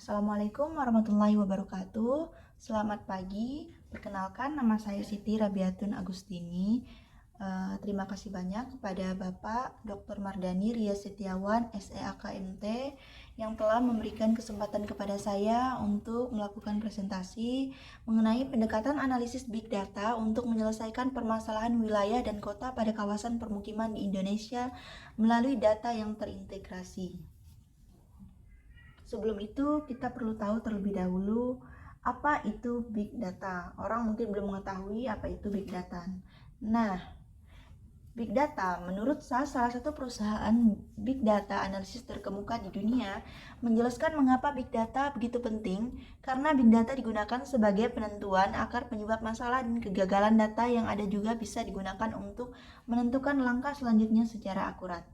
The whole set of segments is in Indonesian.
Assalamualaikum warahmatullahi wabarakatuh. Selamat pagi. Perkenalkan, nama saya Siti Rabiatun Agustini. Terima kasih banyak kepada Bapak Dr. Mardani Ria Setiawan, SEAKMT, yang telah memberikan kesempatan kepada saya untuk melakukan presentasi mengenai pendekatan analisis Big Data untuk menyelesaikan permasalahan wilayah dan kota pada kawasan permukiman di Indonesia melalui data yang terintegrasi. Sebelum itu, kita perlu tahu terlebih dahulu apa itu Big Data. Orang mungkin belum mengetahui apa itu Big Data. Nah, Big Data menurut salah satu perusahaan Big Data analisis terkemuka di dunia menjelaskan mengapa Big Data begitu penting, karena Big Data digunakan sebagai penentuan akar penyebab masalah dan kegagalan data yang ada juga bisa digunakan untuk menentukan langkah selanjutnya secara akurat.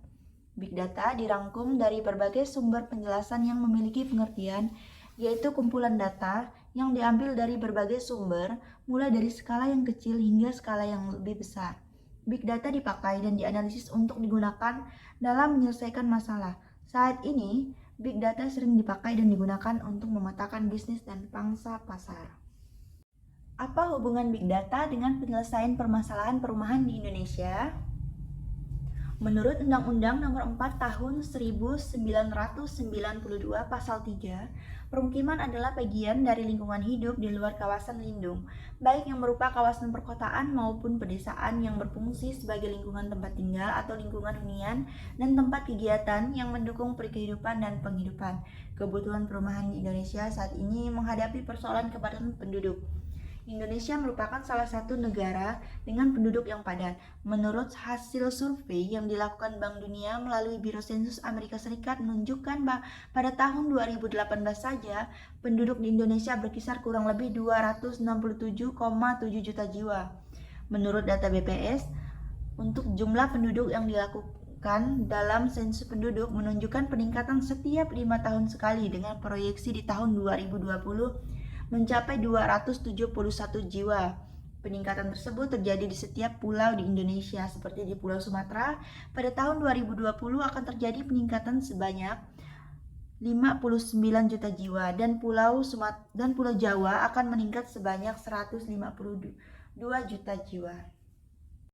Big Data dirangkum dari berbagai sumber penjelasan yang memiliki pengertian, yaitu kumpulan data yang diambil dari berbagai sumber, mulai dari skala yang kecil hingga skala yang lebih besar. Big Data dipakai dan dianalisis untuk digunakan dalam menyelesaikan masalah. Saat ini, Big Data sering dipakai dan digunakan untuk memetakan bisnis dan pangsa pasar. Apa hubungan Big Data dengan penyelesaian permasalahan perumahan di Indonesia? Menurut Undang-Undang Nomor 4 Tahun 1992 Pasal 3, permukiman adalah bagian dari lingkungan hidup di luar kawasan lindung, baik yang berupa kawasan perkotaan maupun pedesaan yang berfungsi sebagai lingkungan tempat tinggal atau lingkungan hunian dan tempat kegiatan yang mendukung kehidupan dan penghidupan. Kebutuhan perumahan di Indonesia saat ini menghadapi persoalan kepadatan penduduk. Indonesia merupakan salah satu negara dengan penduduk yang padat. Menurut hasil survei yang dilakukan Bank Dunia melalui Biro Sensus Amerika Serikat menunjukkan bahwa pada tahun 2018 saja penduduk di Indonesia berkisar kurang lebih 267,7 juta jiwa. Menurut data BPS, untuk jumlah penduduk yang dilakukan dalam sensus penduduk menunjukkan peningkatan setiap 5 tahun sekali dengan proyeksi di tahun 2020 mencapai 271 jiwa. Peningkatan tersebut terjadi di setiap pulau di Indonesia, seperti di Pulau Sumatera. Pada tahun 2020 akan terjadi peningkatan sebanyak 59 juta jiwa dan Pulau Jawa akan meningkat sebanyak 152 juta jiwa.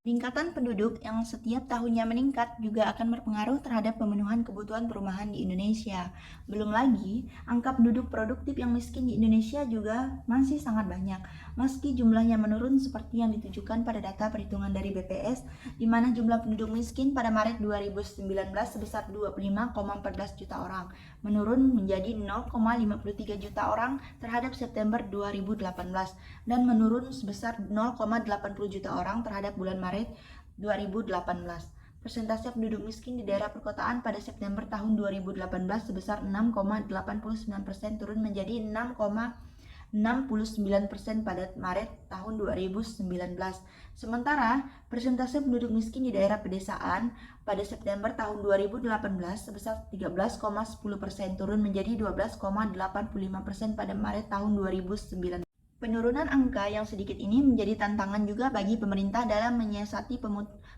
Peningkatan penduduk yang setiap tahunnya meningkat juga akan berpengaruh terhadap pemenuhan kebutuhan perumahan di Indonesia. Belum lagi, angka penduduk produktif yang miskin di Indonesia juga masih sangat banyak. Meski jumlahnya menurun seperti yang ditujukan pada data perhitungan dari BPS, di mana jumlah penduduk miskin pada Maret 2019 sebesar 25,14 juta orang, menurun menjadi 0,53 juta orang terhadap September 2018, dan menurun sebesar 0,80 juta orang terhadap bulan Maret 2018. Persentase penduduk miskin di daerah perkotaan pada September tahun 2018 sebesar 6,89% turun menjadi 6,69% pada Maret tahun 2019. Sementara persentase penduduk miskin di daerah pedesaan pada September tahun 2018 sebesar 13,10% turun menjadi 12,85% pada Maret tahun 2019. Penurunan angka yang sedikit ini menjadi tantangan juga bagi pemerintah dalam menyiasati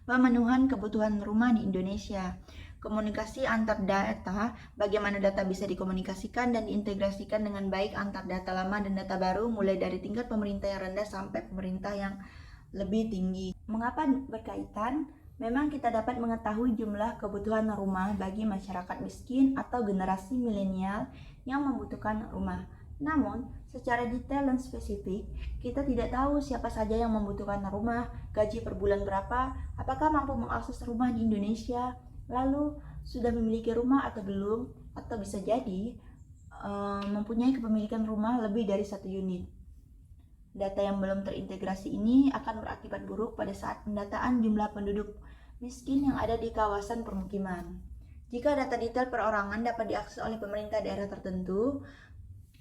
pemenuhan kebutuhan rumah di Indonesia. Komunikasi antar data, bagaimana data bisa dikomunikasikan dan diintegrasikan dengan baik antar data lama dan data baru, mulai dari tingkat pemerintah yang rendah sampai pemerintah yang lebih tinggi. Mengapa berkaitan? Memang kita dapat mengetahui jumlah kebutuhan rumah bagi masyarakat miskin atau generasi milenial yang membutuhkan rumah. Namun, secara detail dan spesifik, kita tidak tahu siapa saja yang membutuhkan rumah, gaji per bulan berapa, apakah mampu mengakses rumah di Indonesia, lalu sudah memiliki rumah atau belum, atau bisa jadi mempunyai kepemilikan rumah lebih dari satu unit. Data yang belum terintegrasi ini akan berakibat buruk pada saat pendataan jumlah penduduk miskin yang ada di kawasan permukiman. Jika data detail perorangan dapat diakses oleh pemerintah daerah tertentu,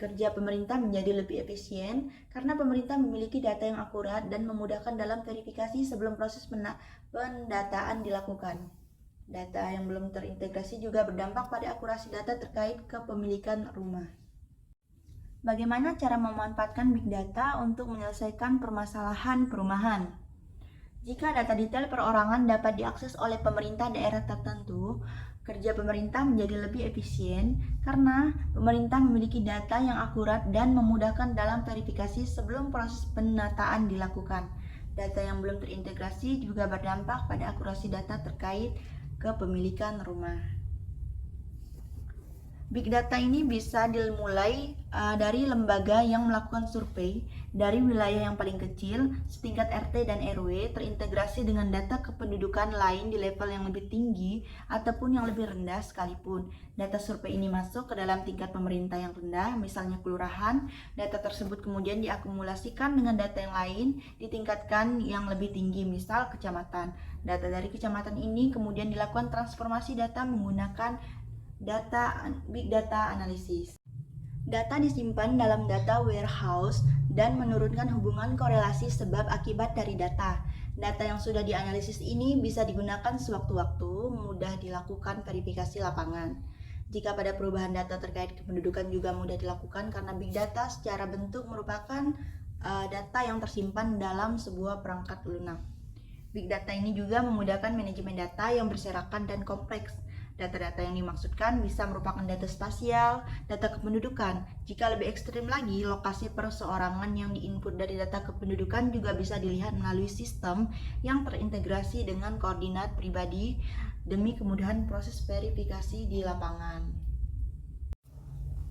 kerja pemerintah menjadi lebih efisien karena pemerintah memiliki data yang akurat dan memudahkan dalam verifikasi sebelum proses pendataan dilakukan. Data yang belum terintegrasi juga berdampak pada akurasi data terkait kepemilikan rumah. Bagaimana cara memanfaatkan Big Data untuk menyelesaikan permasalahan perumahan? Jika data detail perorangan dapat diakses oleh pemerintah daerah tertentu, Kerja pemerintah menjadi lebih efisien karena pemerintah memiliki data yang akurat dan memudahkan dalam verifikasi sebelum proses penataan dilakukan. Data yang belum terintegrasi juga berdampak pada akurasi data terkait kepemilikan rumah. Big data ini bisa dimulai dari lembaga yang melakukan survei dari wilayah yang paling kecil, setingkat RT dan RW, terintegrasi dengan data kependudukan lain di level yang lebih tinggi ataupun yang lebih rendah sekalipun. Data survei ini masuk ke dalam tingkat pemerintah yang rendah, misalnya kelurahan. Data tersebut kemudian diakumulasikan dengan data yang lain, ditingkatkan yang lebih tinggi, misal kecamatan. Data dari kecamatan ini kemudian dilakukan transformasi data menggunakan big data analisis. Data disimpan dalam data warehouse dan menurunkan hubungan korelasi sebab akibat dari data. Data yang sudah dianalisis ini bisa digunakan sewaktu-waktu, mudah dilakukan verifikasi lapangan. Jika pada perubahan data terkait kependudukan juga mudah dilakukan karena big data secara bentuk merupakan data yang tersimpan dalam sebuah perangkat lunak. Big data ini juga memudahkan manajemen data yang berserakan dan kompleks. Data-data yang dimaksudkan bisa merupakan data spasial, data kependudukan. Jika lebih ekstrim lagi, lokasi perseorangan yang diinput dari data kependudukan juga bisa dilihat melalui sistem yang terintegrasi dengan koordinat pribadi demi kemudahan proses verifikasi di lapangan.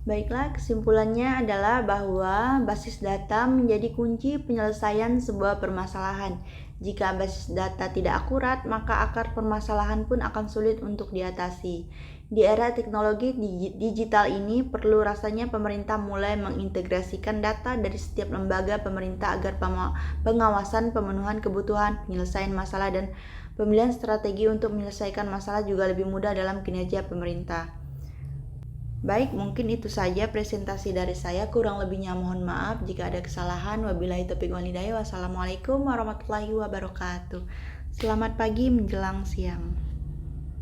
Baiklah, kesimpulannya adalah bahwa basis data menjadi kunci penyelesaian sebuah permasalahan. Jika basis data tidak akurat, maka akar permasalahan pun akan sulit untuk diatasi. Di era teknologi digital ini, perlu rasanya pemerintah mulai mengintegrasikan data dari setiap lembaga pemerintah agar pengawasan, pemenuhan kebutuhan, penyelesaian masalah, dan pemilihan strategi untuk menyelesaikan masalah juga lebih mudah dalam kinerja pemerintah. Baik, mungkin itu saja presentasi dari saya. Kurang lebihnya mohon maaf jika ada kesalahan. Wabillahi taufiq wal hidayah. Wassalamualaikum warahmatullahi wabarakatuh. Selamat pagi menjelang siang.